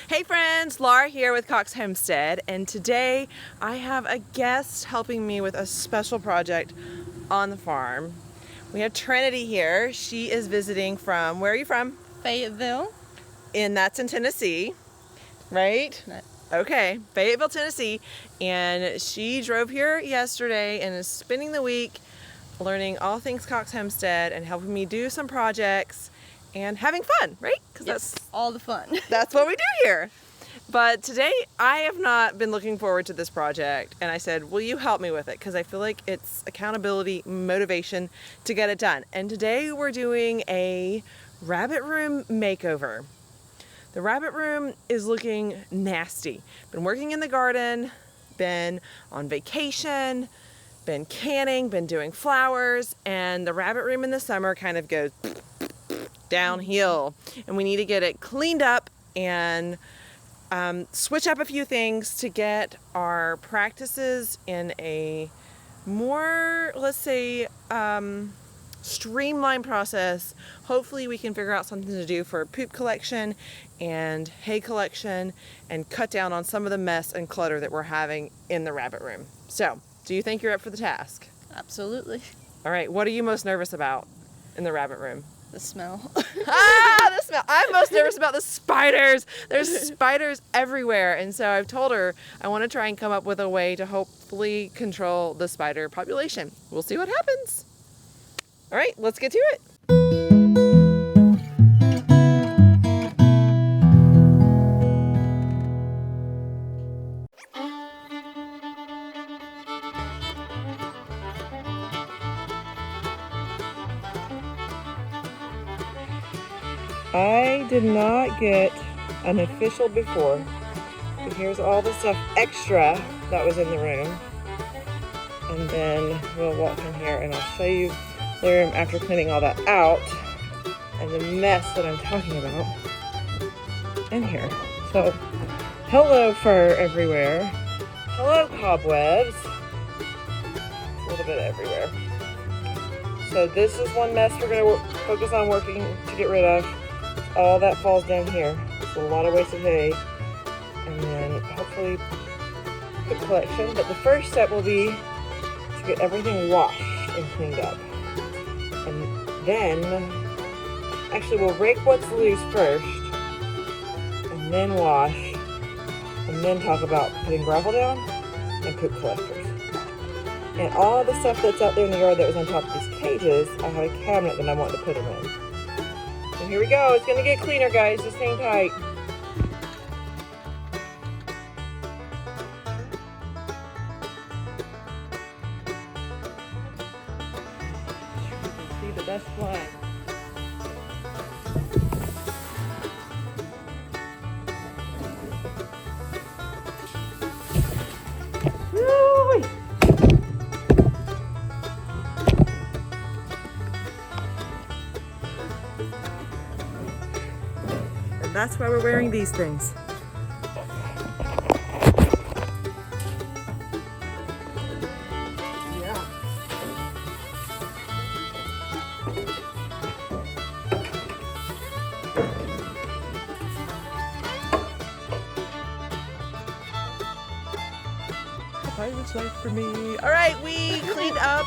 Hey friends, Laura here with Cox Homestead, and today I have a guest helping me with a special project on the farm. We have Trinity here. She is visiting from, where are you from? Fayetteville. That's in Tennessee, right? Okay, Fayetteville, Tennessee, and she drove here yesterday and is spending the week learning all things Cox Homestead and helping me do some projects and having fun, right? Because That's all the fun. That's what we do here. But today I have not been looking forward to this project, and I said, will you help me with it? Because I feel like it's accountability, motivation to get it done. And today we're doing a rabbit room makeover. The rabbit room is looking nasty. Been working in the garden, been on vacation, been canning, been doing flowers, and the rabbit room in the summer kind of goes downhill, and we need to get it cleaned up and switch up a few things to get our practices in a more, let's say, streamlined process. Hopefully we can figure out something to do for poop collection and hay collection and cut down on some of the mess and clutter that we're having in the rabbit room. So, do you think you're up for the task? Absolutely. All right, what are you most nervous about in the rabbit room? The smell. The smell. I'm most nervous about the spiders. There's spiders everywhere. And so I've told her I want to try and come up with a way to hopefully control the spider population. We'll see what happens. All right, let's get to it. I did not get an official before, but here's all the stuff extra that was in the room. And then we'll walk in here and I'll show you the room after cleaning all that out and the mess that I'm talking about in here. So, hello fur everywhere. Hello cobwebs. A little bit everywhere. So this is one mess we're going to focus on working to get rid of. All that falls down here. It's a lot of wasted hay. And then hopefully the collection. But the first step will be to get everything washed and cleaned up. And then, actually we'll rake what's loose first. And then wash. And then talk about putting gravel down and poop collectors. And all the stuff that's out there in the yard that was on top of these cages, I have a cabinet that I want to put them in. So here we go. It's going to get cleaner, guys. Just hang tight. You can see the dust flying. Woo-wee. That's why we're wearing these things. Yeah. Pirate's life for me. All right, we cleaned up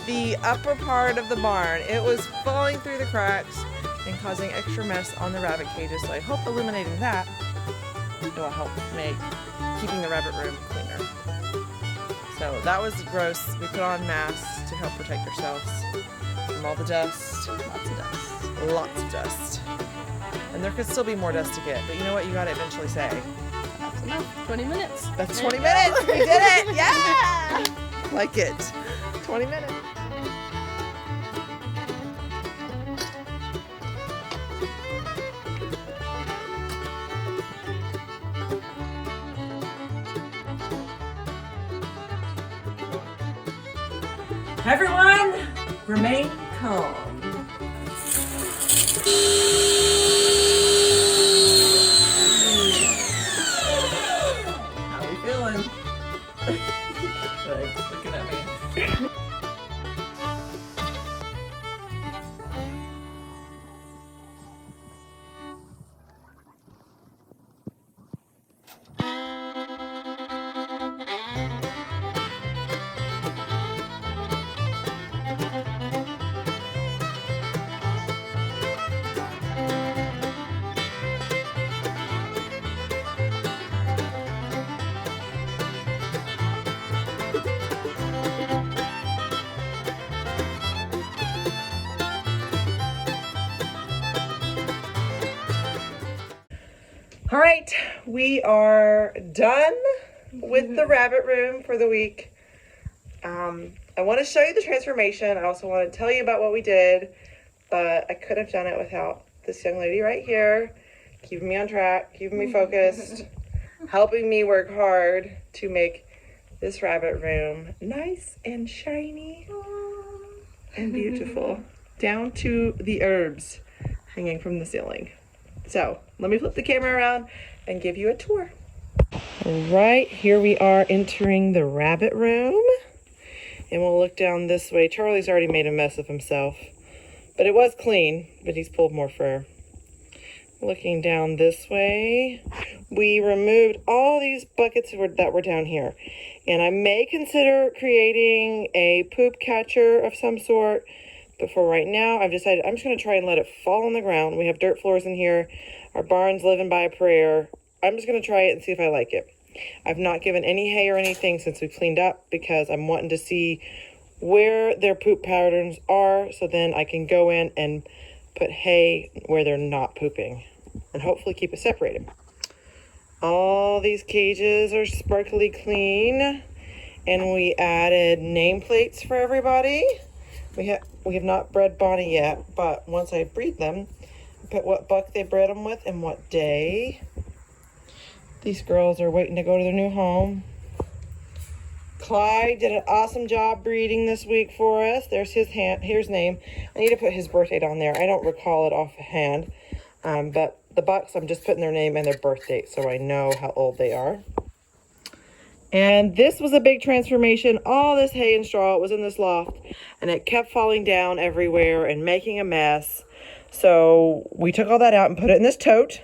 the upper part of the barn. It was falling through the cracks and causing extra mess on the rabbit cages, so I hope eliminating that will help make keeping the rabbit room cleaner. So that was gross. We put on masks to help protect ourselves from all the dust. Lots of dust. Lots of dust. And there could still be more dust to get, but you know what? You gotta eventually say. That's enough. 20 minutes. That's 20 minutes. We did it. Yeah. Like it. 20 minutes. Everyone, remain calm. How are we feeling? Like, looking at me. All right, we are done with the rabbit room for the week. I want to show you the transformation. I also want to tell you about what we did, but I couldn't have done it without this young lady right here, keeping me on track, keeping me focused, helping me work hard to make this rabbit room nice and shiny and beautiful, down to the herbs hanging from the ceiling. So let me flip the camera around and give you a tour. All right, here we are entering the rabbit room, and we'll look down this way. Charlie's already made a mess of himself, but it was clean, but he's pulled more fur. Looking down this way, we removed all these buckets that were down here, and I may consider creating a poop catcher of some sort. But for right now, I've decided I'm just going to try and let it fall on the ground. We have dirt floors in here. Our barn's living by a prayer. I'm just going to try it and see if I like it. I've not given any hay or anything since we've cleaned up because I'm wanting to see where their poop patterns are, so then I can go in and put hay where they're not pooping and hopefully keep it separated. All these cages are sparkly clean, and we added nameplates for everybody. We have not bred Bonnie yet, but once I breed them, I put what buck they bred them with and what day. These girls are waiting to go to their new home. Clyde did an awesome job breeding this week for us. There's his name. I need to put his birth date on there. I don't recall it offhand, but the bucks, I'm just putting their name and their birth date so I know how old they are. And this was a big transformation. All this hay and straw was in this loft, and it kept falling down everywhere and making a mess. So we took all that out and put it in this tote.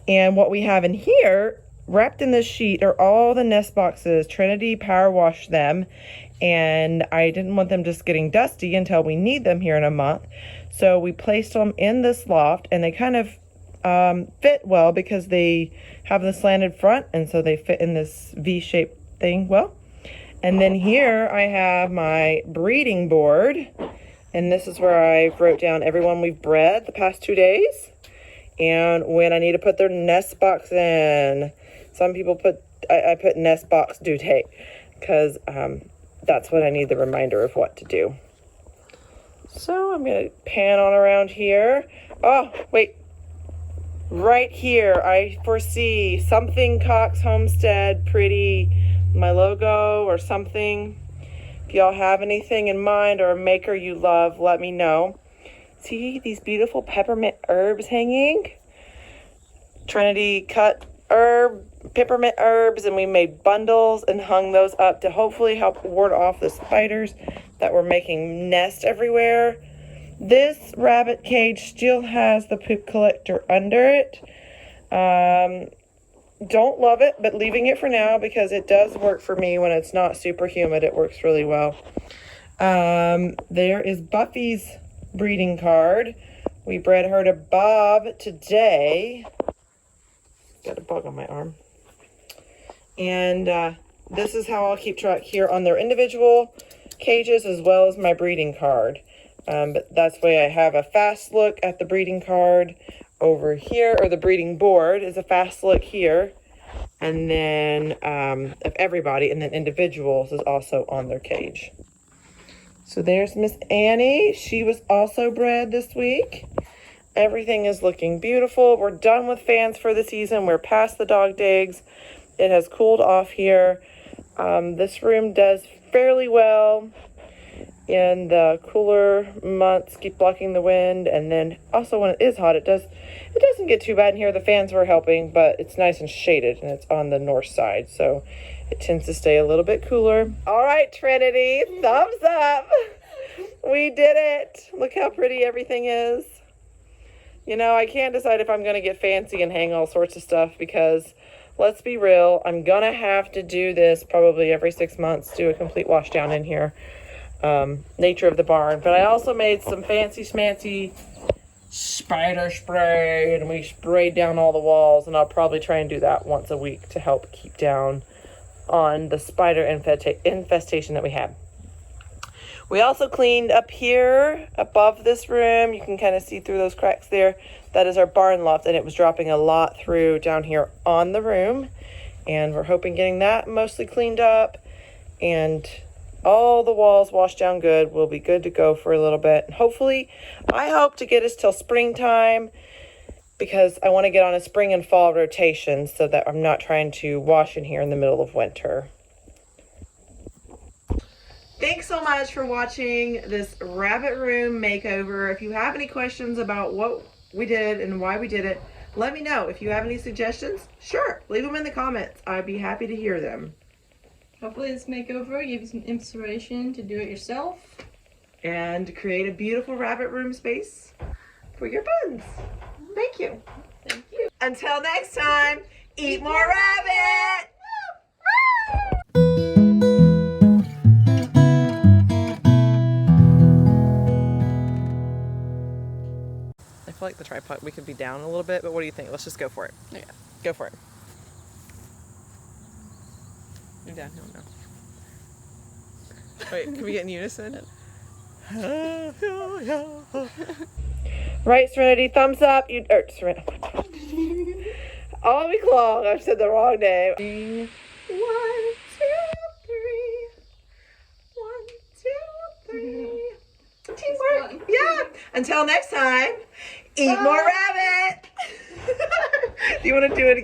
And what we have in here, wrapped in this sheet, are all the nest boxes. Trinity power washed them, and I didn't want them just getting dusty until we need them here in a month. So we placed them in this loft, and they kind of fit well because they have the slanted front, and so they fit in this V-shaped thing well. And then here I have my breeding board, and this is where I wrote down everyone we've bred the past 2 days and when I need to put their nest box in. Some people I put nest box due date because that's when I need the reminder of what to do. So I'm going to pan on around here. Oh, wait. Right here, I foresee something Cox Homestead pretty, my logo or something. If y'all have anything in mind or a maker you love, let me know. See these beautiful peppermint herbs hanging? Trinity cut peppermint herbs, and we made bundles and hung those up to hopefully help ward off the spiders that were making nests everywhere. This rabbit cage still has the poop collector under it. Don't love it, but leaving it for now because it does work for me when it's not super humid. It works really well. There is Buffy's breeding card. We bred her to Bob today. Got a bug on my arm. And this is how I'll keep track here on their individual cages as well as my breeding card. But that's the way I have a fast look at the breeding card over here, or the breeding board is a fast look here. And then of everybody, and then individuals is also on their cage. So there's Miss Annie. She was also bred this week. Everything is looking beautiful. We're done with fans for the season. We're past the dog digs. It has cooled off here. This room does fairly well in the cooler months, keep blocking the wind, and then also when it is hot, it doesn't get too bad in here. The fans were helping, but it's nice and shaded, and it's on the north side, so it tends to stay a little bit cooler. All right, Trinity, thumbs up. We did it. Look how pretty everything is. You know, I can't decide if I'm going to get fancy and hang all sorts of stuff because, let's be real, I'm going to have to do this probably every 6 months, do a complete wash down in here. Nature of the barn. But I also made some fancy schmancy spider spray, and we sprayed down all the walls, and I'll probably try and do that once a week to help keep down on the spider infestation that we have. We also cleaned up here above this room. You can kind of see through those cracks there. That is our barn loft, and it was dropping a lot through down here on the room. And we're hoping getting that mostly cleaned up and all the walls washed down good. We'll be good to go for a little bit. And hopefully, I hope to get us till springtime, because I want to get on a spring and fall rotation so that I'm not trying to wash in here in the middle of winter. Thanks so much for watching this rabbit room makeover. If you have any questions about what we did and why we did it, let me know. If you have any suggestions, sure, leave them in the comments. I'd be happy to hear them. Hopefully this makeover gave you some inspiration to do it yourself. And create a beautiful rabbit room space for your buns. Thank you. Thank you. Until next time, eat more rabbit! I feel like the tripod, we could be down a little bit, but what do you think? Let's just go for it. Yeah. Go for it. You're downhill now. Wait, can we get in unison? Right, Trinity, thumbs up. Trinity. All week long, I've said the wrong name. 1, 2, 3. 1, 2, 3. Teamwork. Yeah. Until next time, eat more rabbit. Do you want to do it again?